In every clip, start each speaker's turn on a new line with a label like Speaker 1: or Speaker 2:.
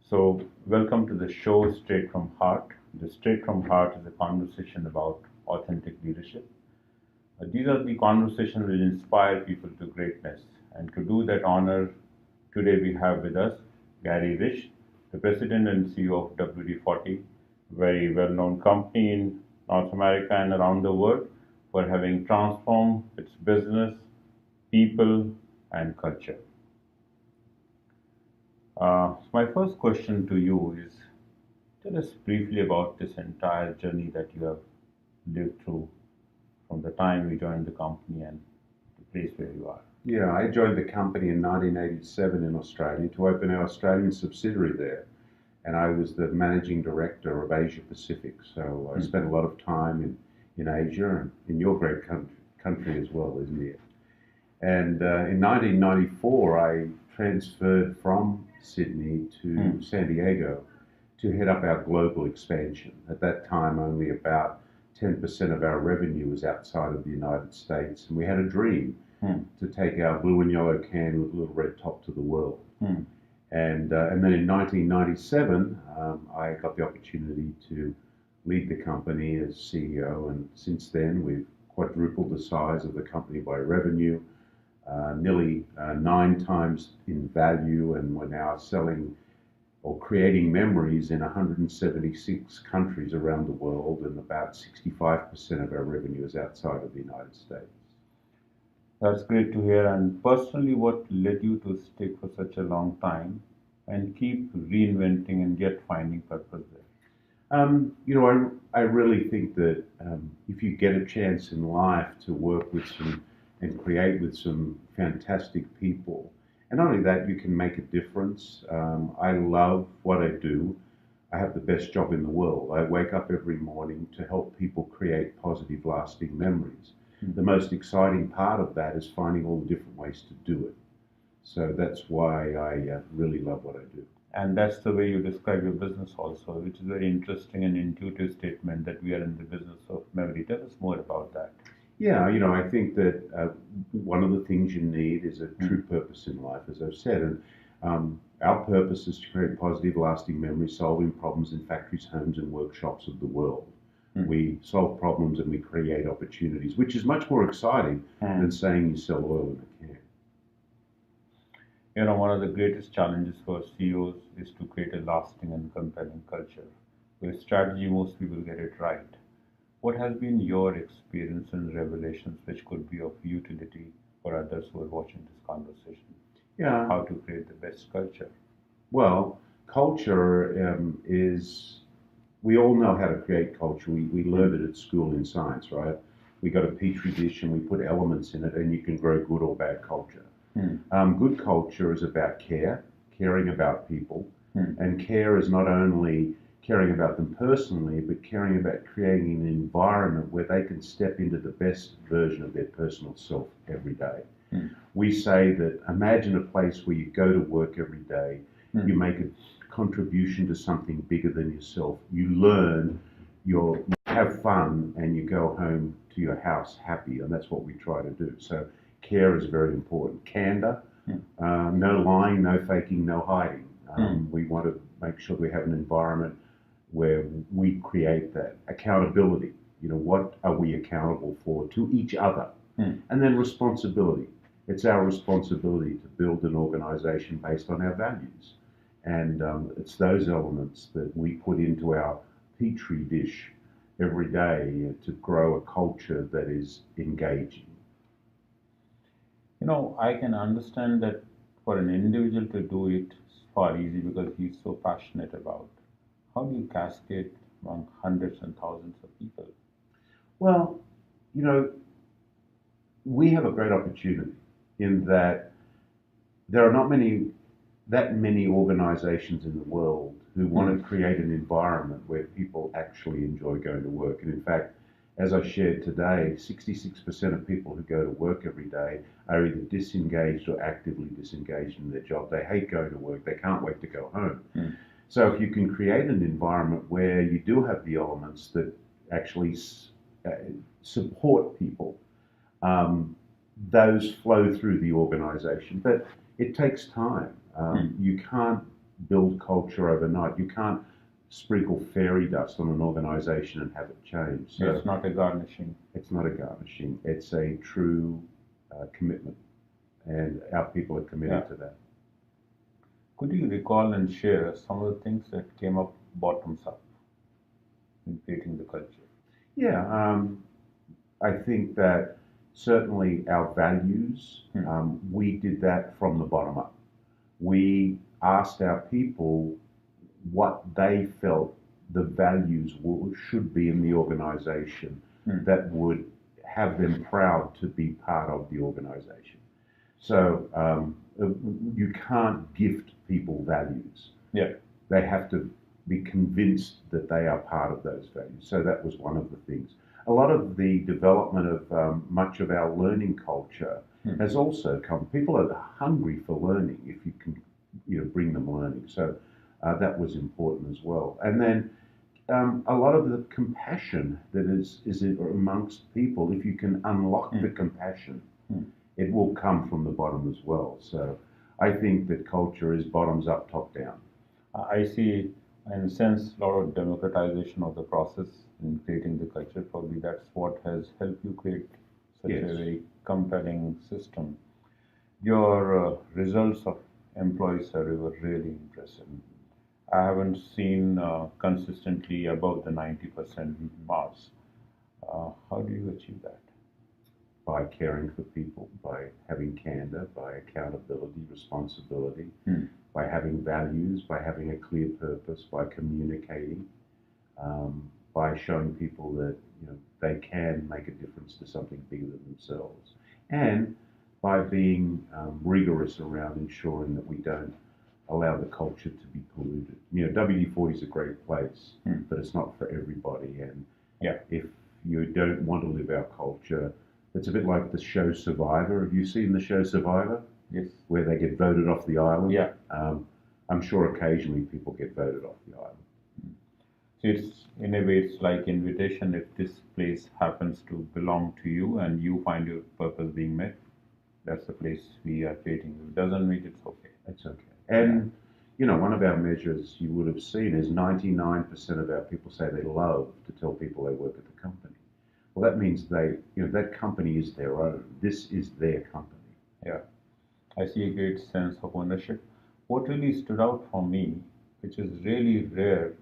Speaker 1: So, welcome to the show Straight from Heart. The Straight from Heart is a conversation about authentic leadership. These are the conversations which inspire people to greatness. And to do that honor, today we have with us Garry Ridge, the President and CEO of WD-40, very well-known company in North America and around the world for having transformed its business, people, and culture. My first question to you is tell us briefly about this entire journey that you have lived through from the time you joined the company and the place where you are.
Speaker 2: Yeah, I joined the company in 1987 in Australia to open our Australian subsidiary there. And I was the managing director of Asia Pacific. So I spent a lot of time in Asia and in your great country as well, India. And in 1994, I transferred from Sydney to San Diego to head up our global expansion. At that time, only about 10% of our revenue was outside of the United States. And we had a dream to take our blue and yellow can with a little red top to the world. And then in 1997, I got the opportunity to lead the company as CEO. And since then, we've quadrupled the size of the company by revenue, nearly 9 times in value, and we're now selling or creating memories in 176 countries around the world, and about 65% of our revenue is outside of the United States.
Speaker 1: That's great to hear. And personally, what led you to stick for such a long time and keep reinventing and yet finding purpose there?
Speaker 2: I really think that if you get a chance in life to work with some and create with some fantastic people, and not only that, you can make a difference. I love what I do. I have the best job in the world. I wake up every morning to help people create positive, lasting memories. The most exciting part of that is finding all the different ways to do it. So that's why I really love what I do.
Speaker 1: And that's the way you describe your business also, which is very interesting and intuitive statement that we are in the business of memory. Tell us more about that.
Speaker 2: Yeah, I think that one of the things you need is a true purpose in life, as I've said. And our purpose is to create positive, lasting memories, solving problems in factories, homes, and workshops of the world. We solve problems and we create opportunities, which is much more exciting than saying you sell oil in a can.
Speaker 1: One of the greatest challenges for CEOs is to create a lasting and compelling culture. With strategy, most people get it right. What has been your experience and revelations which could be of utility for others who are watching this conversation?
Speaker 2: Yeah.
Speaker 1: How to create the best culture?
Speaker 2: Well, culture is, we all know how to create culture. We learned it at school in science, right? We got a petri dish and we put elements in it and you can grow good or bad culture. Good culture is about caring about people. And care is not only caring about them personally, but caring about creating an environment where they can step into the best version of their personal self every day. We say that imagine a place where you go to work every day, you make a contribution to something bigger than yourself, you learn, you have fun, and you go home to your house happy, and that's what we try to do. So care is very important. Candor, no lying, no faking, no hiding. We want to make sure we have an environment where we create that accountability. What are we accountable for to each other? And then responsibility. It's our responsibility to build an organization based on our values. And it's those elements that we put into our petri dish every day to grow a culture that is engaging.
Speaker 1: I can understand that for an individual to do it is far easy because he's so passionate about. How do you cascade among hundreds and thousands of people?
Speaker 2: Well, we have a great opportunity in that there are not that many organizations in the world who want to create an environment where people actually enjoy going to work. And in fact, as I shared today, 66% of people who go to work every day are either disengaged or actively disengaged in their job. They hate going to work. They can't wait to go home. So if you can create an environment where you do have the elements that actually support people, those flow through the organization. But it takes time. You can't build culture overnight. You can't sprinkle fairy dust on an organization and have it change. So
Speaker 1: It's not a garnishing.
Speaker 2: it's not a garnishing. It's a true commitment, and our people are committed to that.
Speaker 1: Could you recall and share some of the things that came up bottoms up in creating the culture?
Speaker 2: Yeah, I think that certainly our values, we did that from the bottom up. We asked our people what they felt the values should be in the organization that would have them proud to be part of the organization. So you can't gift people values.
Speaker 1: Yeah.
Speaker 2: They have to be convinced that they are part of those values. So that was one of the things. A lot of the development of much of our learning culture has also come. People are hungry for learning if you can, bring them learning. So that was important as well. And then a lot of the compassion that is amongst people, if you can unlock the compassion, it will come from the bottom as well. So I think that culture is bottoms up, top down.
Speaker 1: I see, in a sense, a lot of democratization of the process in creating the culture. Probably that's what has helped you create such a very compelling system. Your results of employee survey were really impressive. I haven't seen consistently above the 90% marks. How do you achieve that?
Speaker 2: By caring for people, by having candor, by accountability, responsibility, by having values, by having a clear purpose, by communicating, by showing people that they can make a difference to something bigger than themselves, and by being rigorous around ensuring that we don't allow the culture to be polluted. WD-40 is a great place, but it's not for everybody. And if you don't want to live our culture, it's a bit like the show Survivor. Have you seen the show Survivor?
Speaker 1: Yes.
Speaker 2: Where they get voted off the island?
Speaker 1: Yeah.
Speaker 2: I'm sure occasionally people get voted off the island.
Speaker 1: So it's, in a way, it's like invitation. If this place happens to belong to you and you find your purpose being met, that's the place we are creating. If it doesn't meet, it's okay.
Speaker 2: It's okay. And, one of our measures you would have seen is 99% of our people say they love to tell people they work at the company. Well, that means that company is their own. This is their company.
Speaker 1: Yeah. I see a great sense of ownership. What really stood out for me, which is really rare,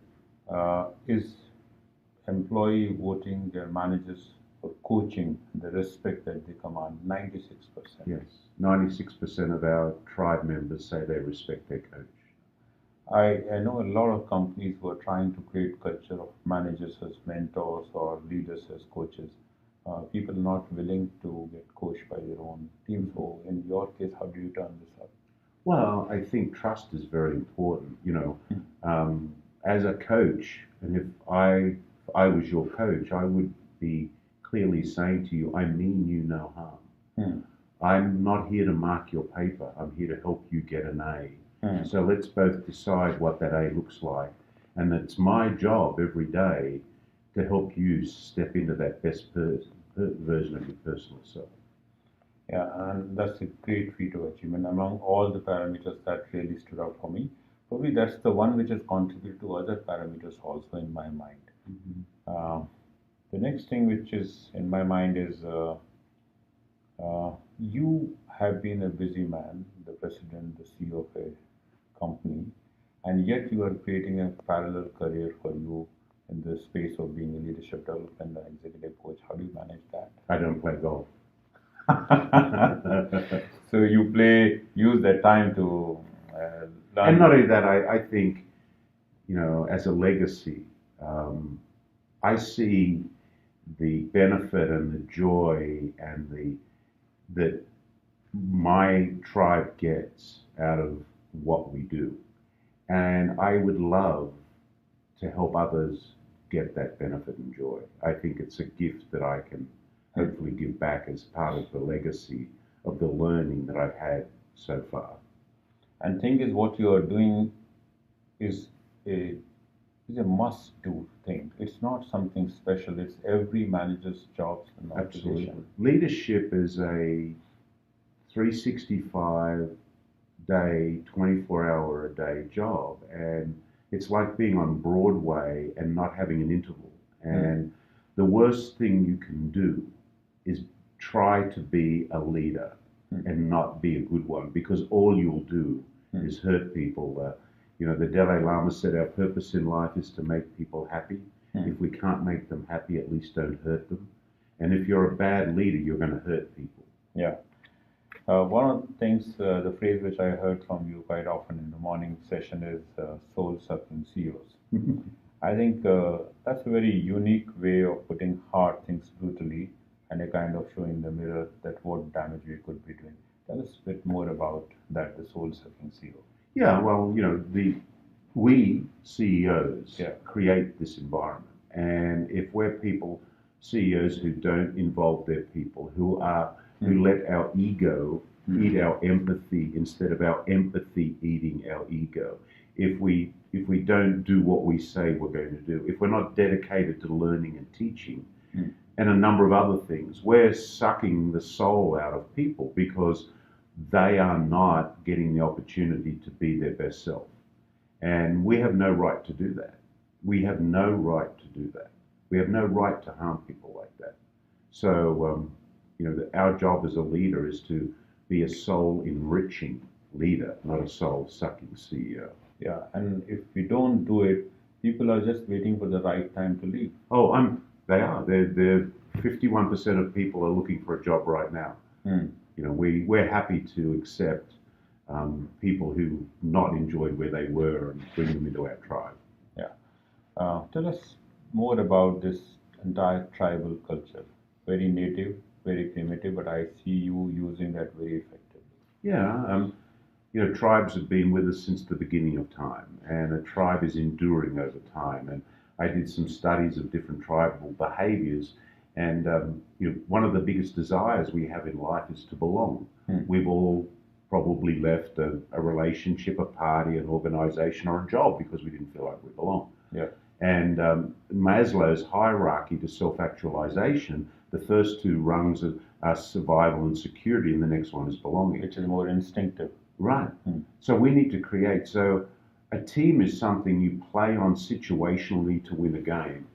Speaker 1: is employee voting their managers for coaching, the respect that they command, 96%.
Speaker 2: Yes, 96% of our tribe members say they respect their coach.
Speaker 1: I know a lot of companies who are trying to create culture of managers as mentors or leaders as coaches. People not willing to get coached by their own team. So in your case, how do you turn this up?
Speaker 2: Well, I think trust is very important. As a coach, and if I was your coach, I would be clearly saying to you, I mean you no harm. I'm not here to mark your paper. I'm here to help you get an A. So let's both decide what that A looks like. And it's my job every day to help you step into that best version of your personal self.
Speaker 1: Yeah, and that's a great feat of achievement. Among all the parameters that really stood out for me, probably that's the one which has contributed to other parameters also in my mind. The next thing which is in my mind is you have been a busy man, the president, the CEO of a company, and yet you are creating a parallel career for you in the space of being a leadership development and executive coach. How do you manage that?
Speaker 2: I don't play golf.
Speaker 1: So you use that time to learn.
Speaker 2: And not only that, I think, as a legacy, I see the benefit and the joy and that my tribe gets out of what we do. And I would love to help others get that benefit and joy. I think it's a gift that I can hopefully give back as part of the legacy of the learning that I've had so far.
Speaker 1: And thing is, what you are doing is a must-do thing. It's not something special. It's every manager's job.
Speaker 2: Absolutely. Leadership is a 365 day, 24-hour-a-day job, and it's like being on Broadway and not having an interval. And the worst thing you can do is try to be a leader and not be a good one, because all you'll do is hurt people. The Dalai Lama said our purpose in life is to make people happy. If we can't make them happy, at least don't hurt them. And if you're a bad leader, you're going to hurt people.
Speaker 1: Yeah. One of the things, the phrase which I heard from you quite often in the morning session is soul-sucking CEOs. I think that's a very unique way of putting hard things brutally and a kind of showing the mirror that what damage we could be doing. Tell us a bit more about that, the soul-sucking CEO.
Speaker 2: Yeah, well, we CEOs create this environment. And if we're CEOs who don't involve their people, who let our ego eat our empathy instead of our empathy eating our ego, if we don't do what we say we're going to do, if we're not dedicated to learning and teaching, and a number of other things, we're sucking the soul out of people because they are not getting the opportunity to be their best self. And we have no right to do that. We have no right to do that. We have no right to harm people like that. So, our job as a leader is to be a soul-enriching leader, not a soul-sucking CEO.
Speaker 1: Yeah, and if we don't do it, people are just waiting for the right time to leave.
Speaker 2: Oh, they are. They're 51% of people are looking for a job right now. We're happy to accept people who not enjoyed where they were and bring them into our tribe.
Speaker 1: Yeah. Tell us more about this entire tribal culture. Very native, very primitive, but I see you using that very effectively.
Speaker 2: Yeah. Tribes have been with us since the beginning of time, and a tribe is enduring over time. And I did some studies of different tribal behaviors, and one of the biggest desires we have in life is to belong. We've all probably left a relationship, a party, an organization, or a job because we didn't feel like we belonged.
Speaker 1: Yeah.
Speaker 2: And Maslow's hierarchy to self-actualization, the first two rungs are survival and security, and the next one is belonging.
Speaker 1: Which is more instinctive.
Speaker 2: Right. So we need to create. So a team is something you play on situationally to win a game.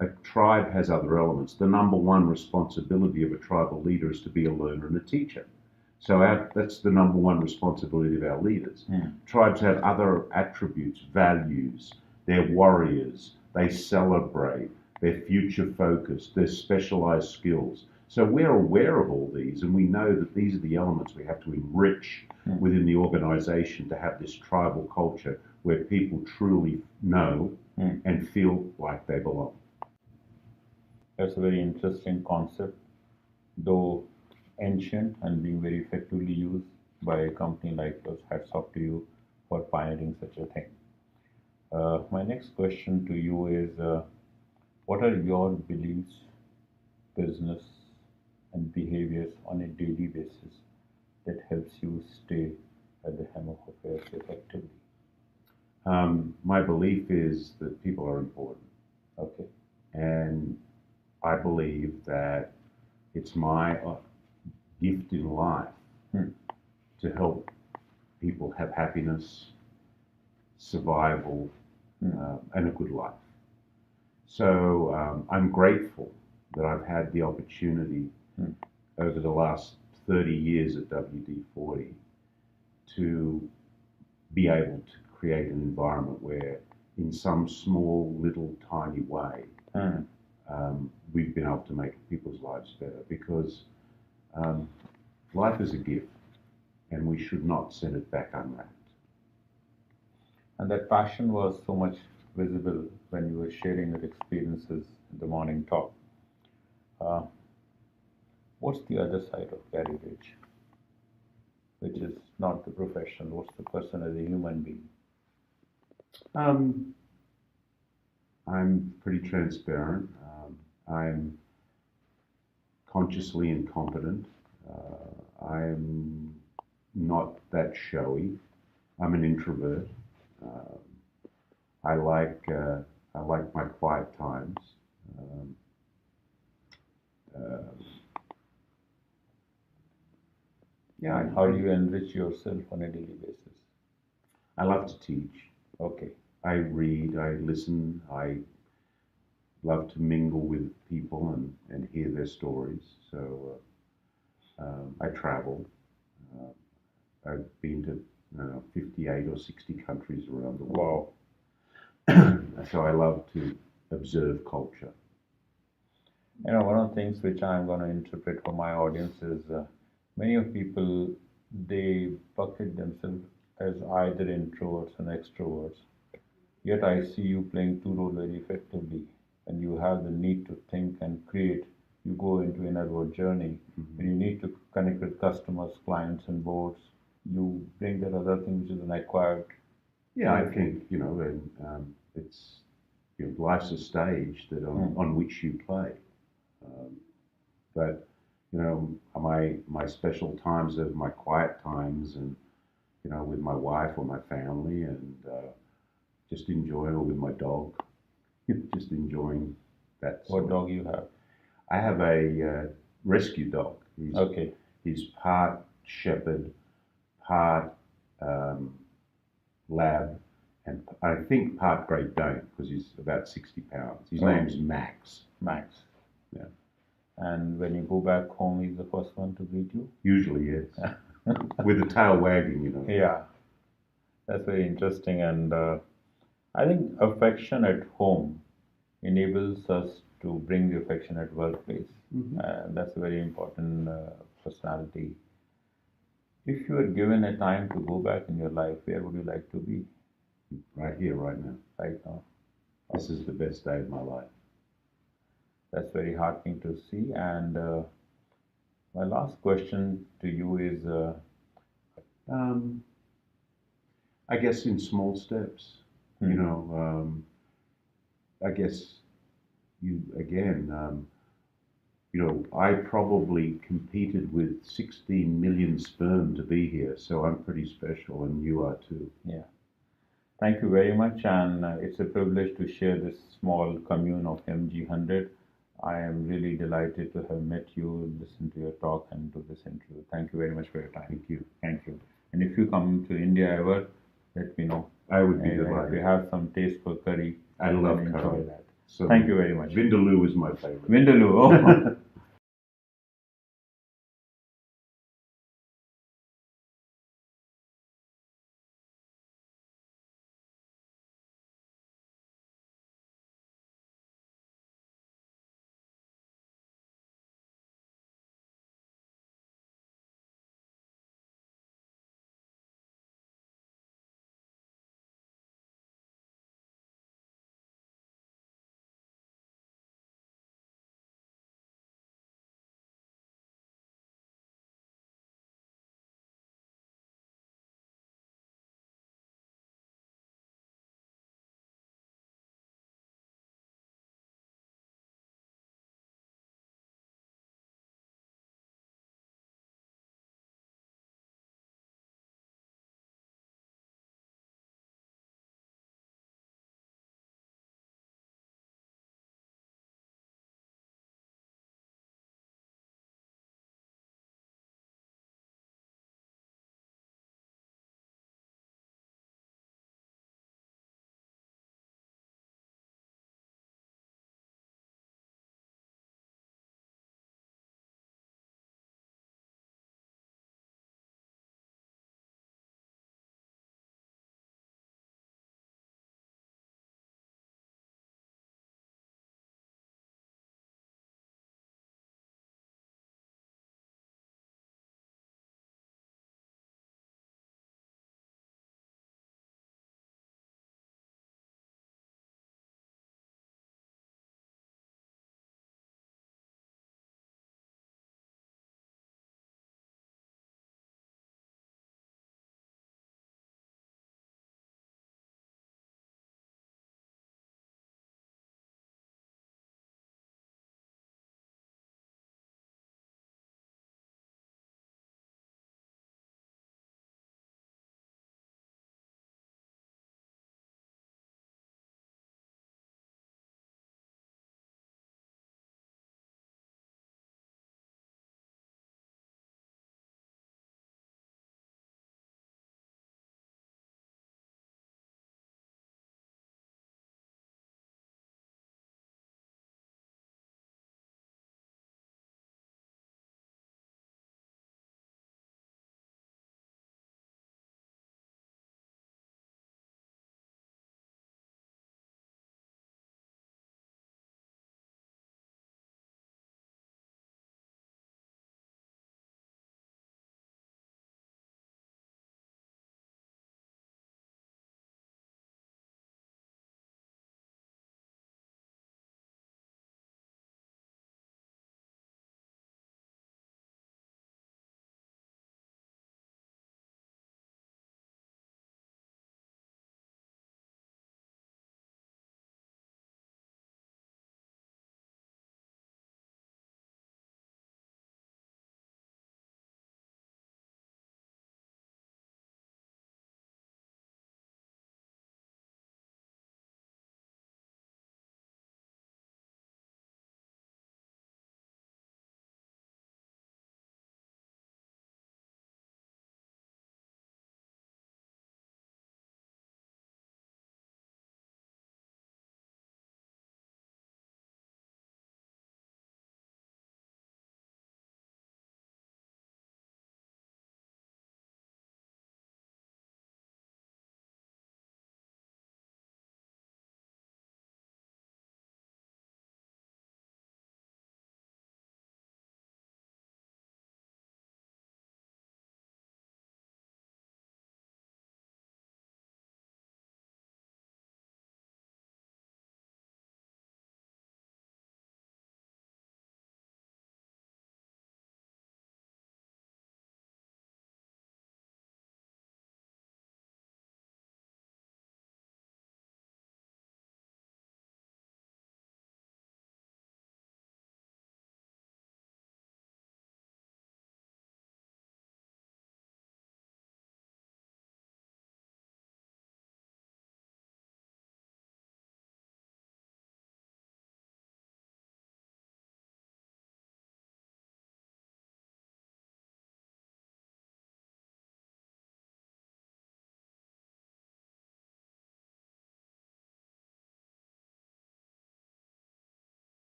Speaker 2: A tribe has other elements. The number one responsibility of a tribal leader is to be a learner and a teacher. So that's the number one responsibility of our leaders. Tribes have other attributes, values. They're warriors. They celebrate. They're future focused. They're specialized skills. So we're aware of all these, and we know that these are the elements we have to enrich within the organization to have this tribal culture where people truly know and feel like they belong.
Speaker 1: That's a very interesting concept, though ancient and being very effectively used by a company like yours. Hats off to you for pioneering such a thing. My next question to you is, what are your beliefs, business, and behaviors on a daily basis that helps you stay at the helm of affairs effectively?
Speaker 2: My belief is that people are important.
Speaker 1: Okay.
Speaker 2: And I believe that it's my gift in life to help people have happiness, survival, and a good life. So I'm grateful that I've had the opportunity over the last 30 years at WD-40 to be able to create an environment where in some small, little, tiny way, we've been able to make people's lives better, because life is a gift and we should not send it back unwrapped.
Speaker 1: And that passion was so much visible when you were sharing your experiences in the morning talk. What's the other side of Garry Ridge, which is not the profession? What's the person as a human being?
Speaker 2: I'm pretty transparent. I'm consciously incompetent. I'm not that showy. I'm an introvert. I like my quiet times. Yeah,
Speaker 1: How do you enrich yourself on a daily basis?
Speaker 2: I love to teach.
Speaker 1: Okay.
Speaker 2: I read, I listen, I love to mingle with people and hear their stories. So I travel. I've been to 58 or 60 countries around the world.
Speaker 1: Wow.
Speaker 2: So I love to observe culture.
Speaker 1: One of the things which I'm going to interpret for my audience is many of people, they bucket themselves as either introverts and extroverts. Yet I see you playing two roles very effectively. And you have the need to think and create. You go into an inward journey. When you need to connect with customers, clients, and boards, you bring that other thing which is an acquired.
Speaker 2: Yeah, I think, and it's, life's a stage that on which you play. But, my special times are my quiet times and, with my wife or my family and just enjoying, or with my dog, just enjoying that.
Speaker 1: What dog you have?
Speaker 2: I have a rescue dog.
Speaker 1: Okay.
Speaker 2: He's part shepherd, part lab, and I think part Great Dane because he's about 60 pounds. His name's Max.
Speaker 1: Max.
Speaker 2: Yeah.
Speaker 1: And when you go back home, he's the first one to greet you?
Speaker 2: Usually, yes. With the tail wagging,
Speaker 1: Yeah. That's very interesting. And I think affection at home enables us to bring the affection at workplace. That's a very important personality. If you were given a time to go back in your life, where would you like to be?
Speaker 2: Right here, right now.
Speaker 1: Right now.
Speaker 2: This is the best day of my life.
Speaker 1: That's very heartening to see. And my last question to you is,
Speaker 2: I guess in small steps, I guess I probably competed with 16 million sperm to be here, so I'm pretty special, and you are too.
Speaker 1: Yeah. Thank you very much, and it's a privilege to share this small commune of MG100. I am really delighted to have met you, listened to your talk, and do this interview. Thank you very much for your time.
Speaker 2: Thank you.
Speaker 1: Thank you. And if you come to India ever, let me know.
Speaker 2: I would be
Speaker 1: If
Speaker 2: delighted.
Speaker 1: you have some taste for curry,
Speaker 2: I love
Speaker 1: enjoy
Speaker 2: curry.
Speaker 1: that.
Speaker 2: So
Speaker 1: Thank you very much.
Speaker 2: Vindaloo is my favorite.
Speaker 1: Vindaloo. Oh.